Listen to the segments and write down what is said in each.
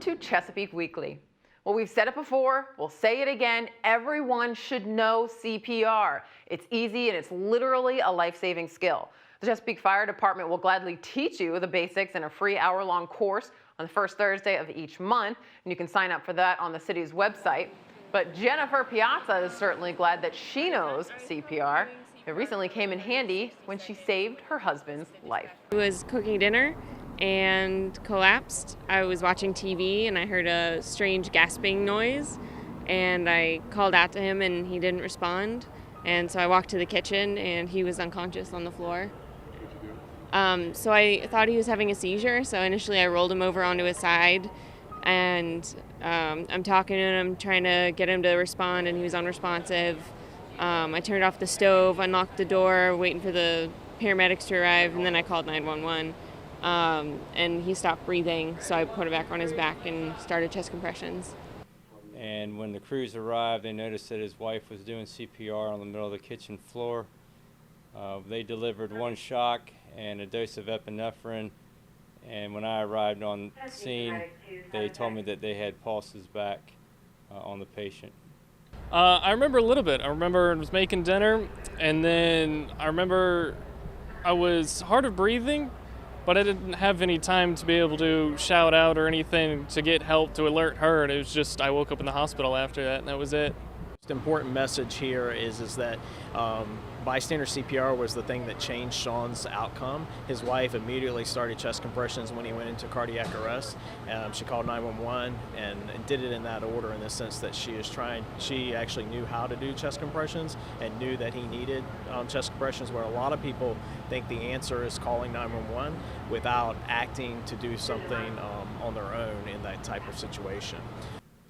to Chesapeake Weekly. Well, we've said it before, we'll say it again, everyone should know CPR. It's easy and it's literally a life-saving skill. The Chesapeake Fire Department will gladly teach you the basics in a free hour-long course on the first Thursday of each month, and you can sign up for that on the city's website. But Jennifer Piazza is certainly glad that she knows CPR. It recently came in handy when she saved her husband's life. I was cooking dinner and collapsed. I was watching TV and I heard a strange gasping noise, and I called out to him and he didn't respond. And so I walked to the kitchen and he was unconscious on the floor. So I thought he was having a seizure, so initially I rolled him over onto his side, and I'm talking to him, trying to get him to respond, and he was unresponsive. I turned off the stove, unlocked the door, waiting for the paramedics to arrive, and then I called 911. And he stopped breathing, so I put him back on his back and started chest compressions. And when the crews arrived, they noticed that his wife was doing CPR on the middle of the kitchen floor. They delivered one shock and a dose of epinephrine, and when I arrived on scene, they told me that they had pulses back on the patient. I remember a little bit. I remember I was making dinner, and then I remember I was hard of breathing, but I didn't have any time to be able to shout out or anything to get help to alert her. And it was just, I woke up in the hospital after that, and that was it. The important message here is that bystander CPR was the thing that changed Sean's outcome. His wife immediately started chest compressions when he went into cardiac arrest. She called 911 and did it in that order, in the sense that she actually knew how to do chest compressions and knew that he needed chest compressions, where a lot of people think the answer is calling 911 without acting to do something on their own in that type of situation.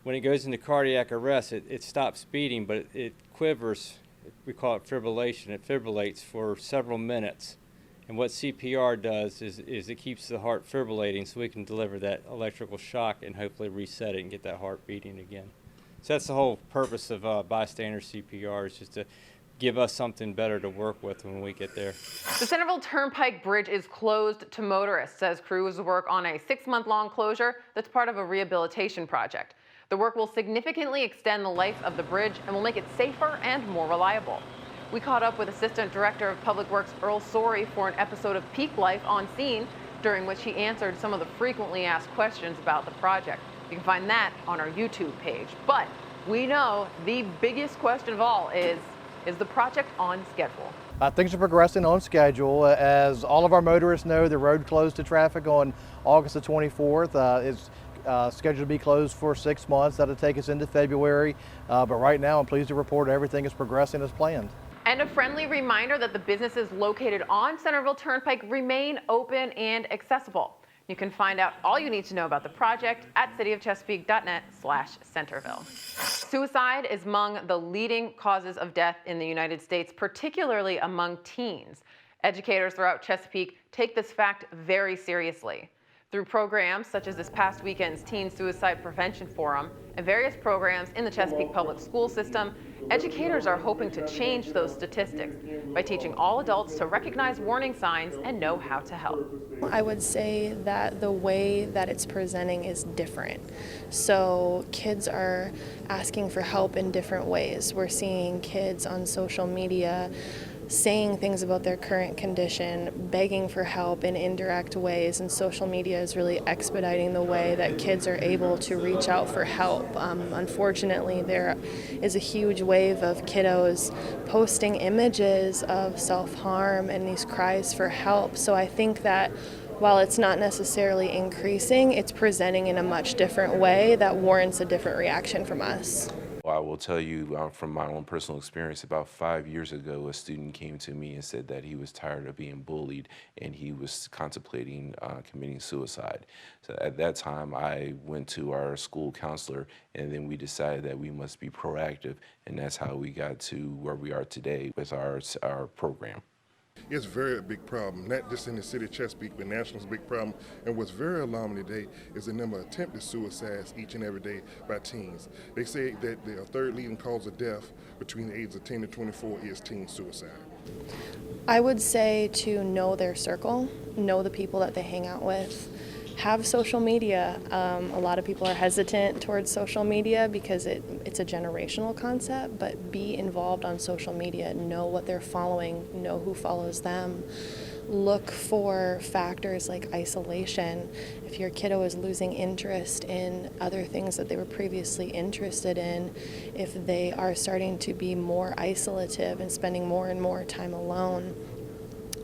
When it goes into cardiac arrest, it stops beating, but it quivers. We call it fibrillation. It fibrillates for several minutes. And what CPR does is it keeps the heart fibrillating, so we can deliver that electrical shock and hopefully reset it and get that heart beating again. So that's the whole purpose of bystander CPR, is just to give us something better to work with when we get there. The Centerville Turnpike Bridge is closed to motorists as crews work on a 6-month-long closure that's part of a rehabilitation project. The work will significantly extend the life of the bridge and will make it safer and more reliable. We caught up with Assistant Director of Public Works Earl Sorey for an episode of Peak Life on Scene, during which he answered some of the frequently asked questions about the project. You can find that on our YouTube page. But we know the biggest question of all is the project on schedule? Things are progressing on schedule. As all of our motorists know, the road closed to traffic on August the 24th. It's scheduled to be closed for 6 months. That'll take us into February. But right now, I'm pleased to report everything is progressing as planned. And a friendly reminder that the businesses located on Centerville Turnpike remain open and accessible. You can find out all you need to know about the project at cityofchesapeake.net/Centerville. Suicide is among the leading causes of death in the United States, particularly among teens. Educators throughout Chesapeake take this fact very seriously. Through programs such as this past weekend's Teen Suicide Prevention Forum and various programs in the Chesapeake Public School System, educators are hoping to change those statistics by teaching all adults to recognize warning signs and know how to help. I would say that the way that it's presenting is different. So kids are asking for help in different ways. We're seeing kids on social media saying things about their current condition, begging for help in indirect ways, and social media is really expediting the way that kids are able to reach out for help. Unfortunately, there is a huge wave of kiddos posting images of self-harm and these cries for help. So I think that while it's not necessarily increasing, it's presenting in a much different way that warrants a different reaction from us. I will tell you from my own personal experience, about 5 years ago, a student came to me and said that he was tired of being bullied and he was contemplating committing suicide. So at that time, I went to our school counselor, and then we decided that we must be proactive, and that's how we got to where we are today with our program. It's very a big problem, not just in the city of Chesapeake, but national is a big problem. And what's very alarming today is the number of attempted suicides each and every day by teens. They say that the third leading cause of death between the ages of 10 to 24 is teen suicide. I would say to know their circle, know the people that they hang out with, have social media. A lot of people are hesitant towards social media because it's a generational concept, but be involved on social media. Know what they're following, know who follows them. Look for factors like isolation. If your kiddo is losing interest in other things that they were previously interested in, if they are starting to be more isolative and spending more and more time alone,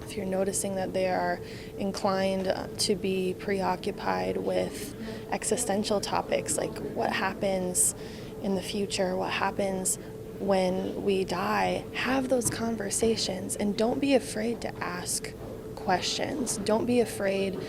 if you're noticing that they are inclined to be preoccupied with existential topics like what happens in the future, what happens when we die, have those conversations and don't be afraid to ask questions. Don't be afraid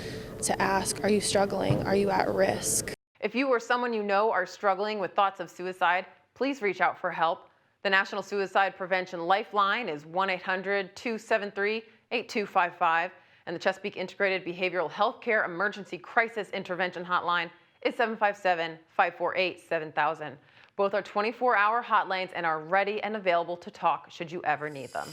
to ask, are you struggling? Are you at risk? If you or someone you know are struggling with thoughts of suicide, please reach out for help. The National Suicide Prevention Lifeline is 1-800-273-8255, and the Chesapeake Integrated Behavioral Healthcare Emergency Crisis Intervention Hotline is 757-548-7000. Both are 24-hour hotlines and are ready and available to talk should you ever need them.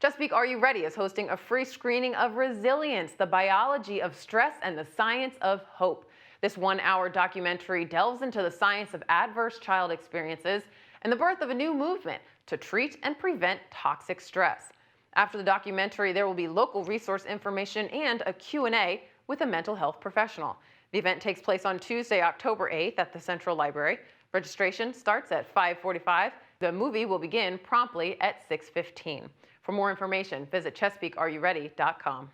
Chesapeake Are You Ready is hosting a free screening of Resilience, the biology of stress and the science of hope. This 1-hour documentary delves into the science of adverse child experiences and the birth of a new movement to treat and prevent toxic stress. After the documentary, there will be local resource information and a Q&A with a mental health professional. The event takes place on Tuesday, October 8th at the Central Library. Registration starts at 5:45. The movie will begin promptly at 6:15. For more information, visit ChesapeakeAreYouReady.com.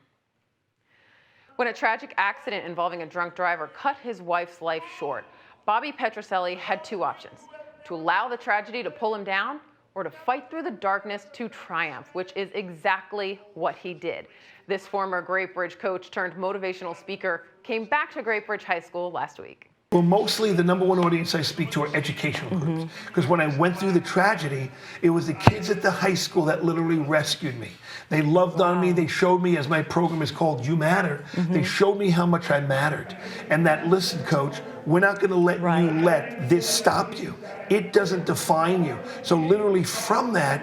When a tragic accident involving a drunk driver cut his wife's life short, Bobby Petroselli had two options: to allow the tragedy to pull him down or to fight through the darkness to triumph, which is exactly what he did. This former Great Bridge coach turned motivational speaker came back to Great Bridge High School last week. Well, mostly the number one audience I speak to are educational groups. Because when I went through the tragedy, it was the kids at the high school that literally rescued me. They loved on me. They showed me, as my program is called, You Matter. They showed me how much I mattered. And that, listen, coach, we're not going to let you let this stop you. It doesn't define you. So literally from that,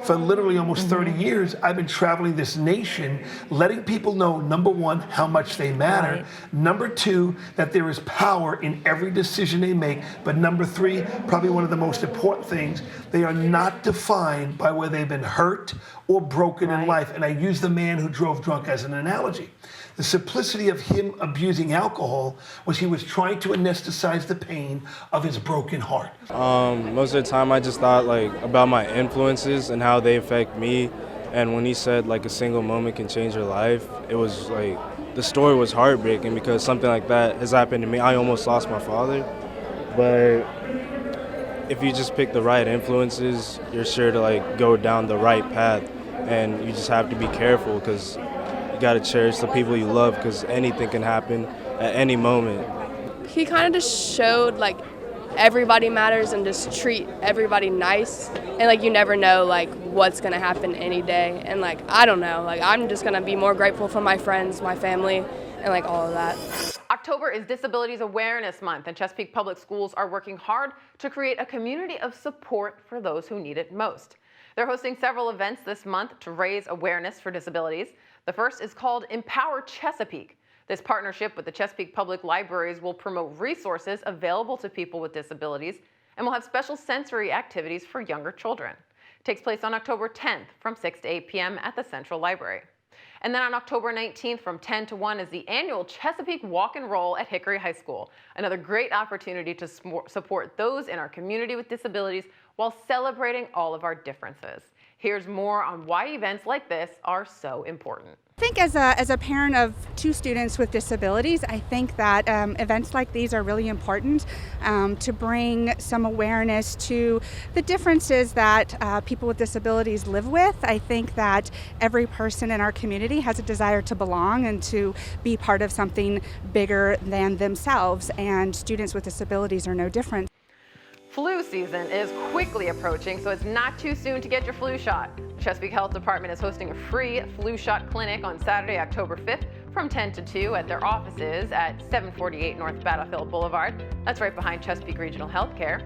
for literally almost 30 years, I've been traveling this nation, letting people know, number one, how much they matter. Number two, that there is power in every decision they make. But number three, probably one of the most important things, they are not defined by where they've been hurt or broken in life. And I use the man who drove drunk as an analogy. The simplicity of him abusing alcohol was he was trying to anesthetize the pain of his broken heart. Most of the time I just thought about my influences and how they affect me. And when he said a single moment can change your life, it was the story was heartbreaking because something like that has happened to me. I almost lost my father. But if you just pick the right influences, you're sure to go down the right path. And you just have to be careful because you got to cherish the people you love because anything can happen at any moment. He kind of just showed everybody matters and just treat everybody nice, and you never know what's gonna happen any day, and I don't know, I'm just gonna be more grateful for my friends, my family, and all of that. October is Disabilities Awareness Month, and Chesapeake Public Schools are working hard to create a community of support for those who need it most. They're hosting several events this month to raise awareness for disabilities. The first is called Empower Chesapeake. This partnership with the Chesapeake Public Libraries will promote resources available to people with disabilities and will have special sensory activities for younger children. It takes place on October 10th from 6 to 8 p.m. at the Central Library. And then on October 19th from 10 to 1 is the annual Chesapeake Walk and Roll at Hickory High School. Another great opportunity to support those in our community with disabilities while celebrating all of our differences. Here's more on why events like this are so important. I think as a parent of two students with disabilities, I think that events like these are really important to bring some awareness to the differences that people with disabilities live with. I think that every person in our community has a desire to belong and to be part of something bigger than themselves, and students with disabilities are no different. Flu season is quickly approaching, so it's not too soon to get your flu shot. The Chesapeake Health Department is hosting a free flu shot clinic on Saturday, October 5th from 10 to 2 at their offices at 748 North Battlefield Boulevard. That's right behind Chesapeake Regional Healthcare.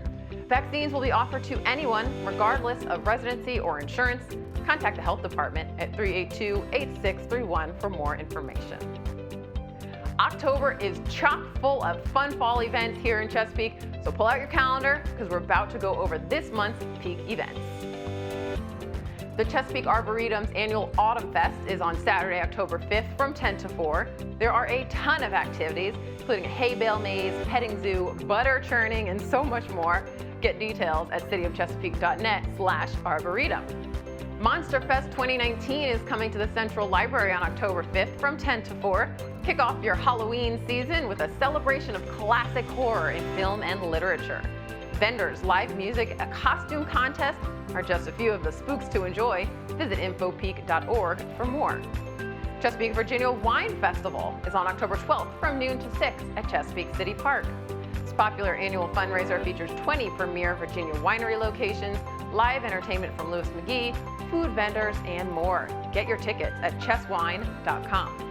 Vaccines will be offered to anyone, regardless of residency or insurance. Contact the Health Department at 382-8631 for more information. October is chock full of fun fall events here in Chesapeake, so pull out your calendar because we're about to go over this month's peak events. The Chesapeake Arboretum's annual Autumn Fest is on Saturday, October 5th from 10 to 4. There are a ton of activities, including a hay bale maze, petting zoo, butter churning, and so much more. Get details at cityofchesapeake.net/arboretum. Monster Fest 2019 is coming to the Central Library on October 5th from 10 to 4. Kick off your Halloween season with a celebration of classic horror in film and literature. Vendors, live music, a costume contest are just a few of the spooks to enjoy. Visit infopeak.org for more. Chesapeake Virginia Wine Festival is on October 12th from noon to 6 at Chesapeake City Park. This popular annual fundraiser features 20 premier Virginia winery locations, live entertainment from Louis McGee, food vendors, and more. Get your tickets at chesswine.com.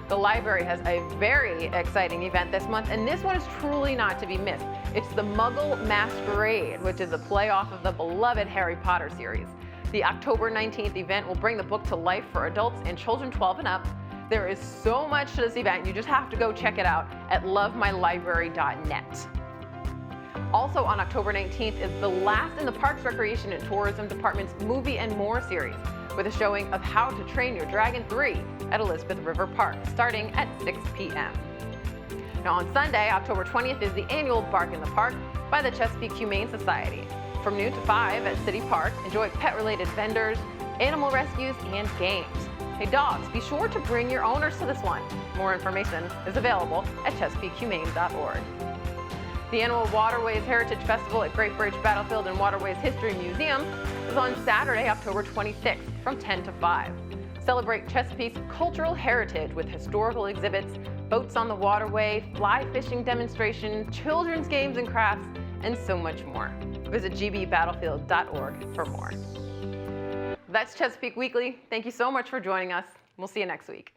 The library has a very exciting event this month, and this one is truly not to be missed. It's the Muggle Masquerade, which is a play off of the beloved Harry Potter series. The October 19th event will bring the book to life for adults and children 12 and up. There is so much to this event, you just have to go check it out at lovemylibrary.net. Also on October 19th is the last in the Parks, Recreation, and Tourism Department's Movie and More series, with a showing of How to Train Your Dragon 3 at Elizabeth River Park, starting at 6 p.m. Now on Sunday, October 20th, is the annual Bark in the Park by the Chesapeake Humane Society. From noon to 5 at City Park, enjoy pet-related vendors, animal rescues, and games. Hey dogs, be sure to bring your owners to this one. More information is available at chesapeakehumane.org. The annual Waterways Heritage Festival at Great Bridge Battlefield and Waterways History Museum is on Saturday, October 26th from 10 to 5. Celebrate Chesapeake's cultural heritage with historical exhibits, boats on the waterway, fly fishing demonstrations, children's games and crafts, and so much more. Visit gbbattlefield.org for more. That's Chesapeake Weekly. Thank you so much for joining us. We'll see you next week.